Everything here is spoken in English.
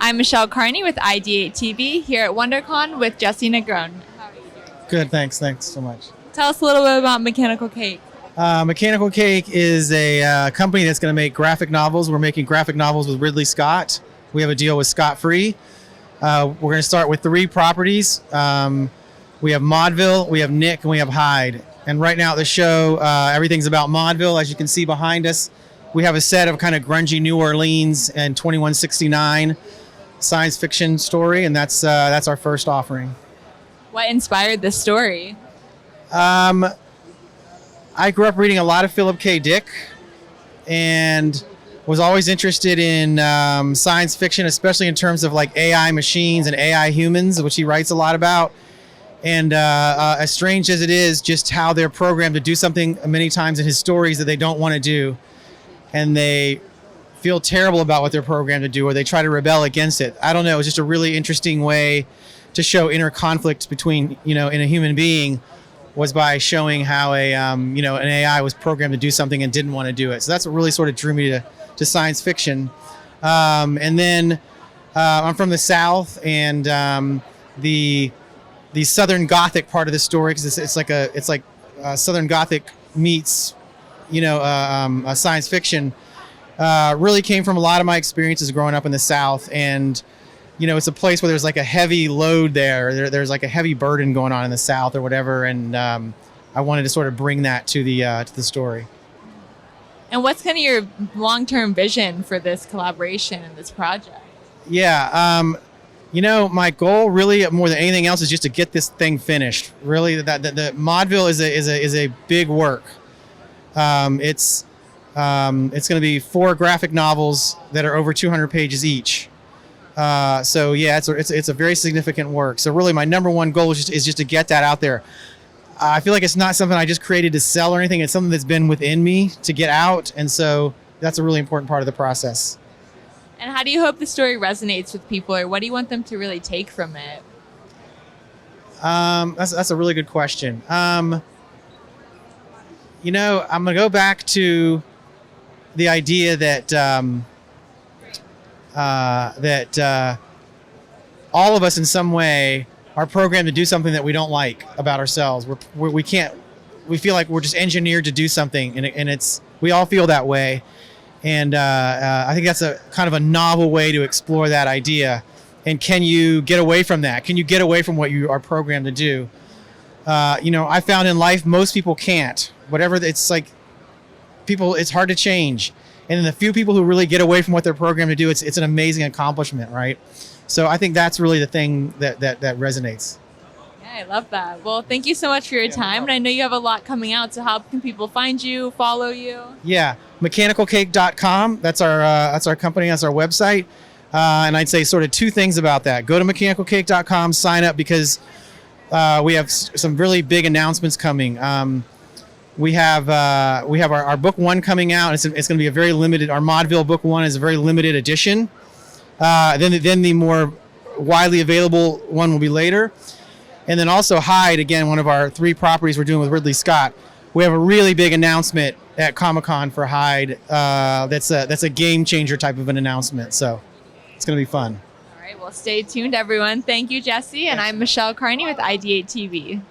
I'm Michelle Carney with IdeateTV here at Wondercon with Jesse Negron. How are you doing? Good, thanks so much. Tell us a little bit about Mechanical Cake. Mechanical Cake is a company that's going to make graphic novels. We're making graphic novels with Ridley Scott. We have a deal with Scott Free. We're going to start with 3 properties. We have Modville, we have Nick, and we have Hyde. And right now at the show, everything's about Modville. As you can see behind us, we have a set of kind of grungy New Orleans and 2169 science fiction story, and that's our first offering. What inspired this story? I grew up reading a lot of Philip K. Dick and was always interested in science fiction, especially in terms of like AI machines and AI humans, which he writes a lot about. And as strange as it is, just how they're programmed to do something many times in his stories that they don't want to do. And they feel terrible about what they're programmed to do, or they try to rebel against it. I don't know. It's just a really interesting way to show inner conflict between, in a human being, was by showing how an AI was programmed to do something and didn't want to do it. So that's what really sort of drew me to science fiction. And then I'm from the South, and the Southern Gothic part of the story, because it's like Southern Gothic meets science fiction, really came from a lot of my experiences growing up in the South. And it's a place where there's like a heavy load there's like a heavy burden going on in the South or whatever, and I wanted to sort of bring that to the story. And what's kind of your long-term vision for this collaboration and this project? Yeah, my goal really more than anything else is just to get this thing finished. Really, that the Modville is a big work. It's going to be 4 graphic novels that are over 200 pages each. So yeah, it's a very significant work. So really, my number one goal is just to get that out there. I feel like it's not something I just created to sell or anything. It's something that's been within me to get out, and so that's a really important part of the process. And how do you hope the story resonates with people, or what do you want them to really take from it? That's a really good question. I'm gonna go back to the idea that all of us in some way are programmed to do something that we don't like about ourselves. We feel like we're just engineered to do something, and we all feel that way. And I think that's a kind of a novel way to explore that idea. And can you get away from that? Can you get away from what you are programmed to do? I found in life most people can't. Whatever, it's like it's hard to change. And then the few people who really get away from what they're programmed to do, it's an amazing accomplishment, right? So I think that's really the thing that resonates. Yeah, I love that. Well, thank you so much for your time. And I know you have a lot coming out, so how can people find you, follow you? Yeah, mechanicalcake.com. That's our company, that's our website. And I'd say sort of 2 things about that. Go to mechanicalcake.com, sign up, because we have some really big announcements coming. We have our book 1 coming out. It's going to be a very limited. Our Modville book 1 is a very limited edition. Then the more widely available one will be later. And then also Hyde, again, one of our 3 properties we're doing with Ridley Scott. We have a really big announcement at Comic-Con for Hyde. That's a game changer type of an announcement. So it's going to be fun. All right. Well, stay tuned, everyone. Thank you, Jesse. And I'm Michelle Carney with IdeateTV.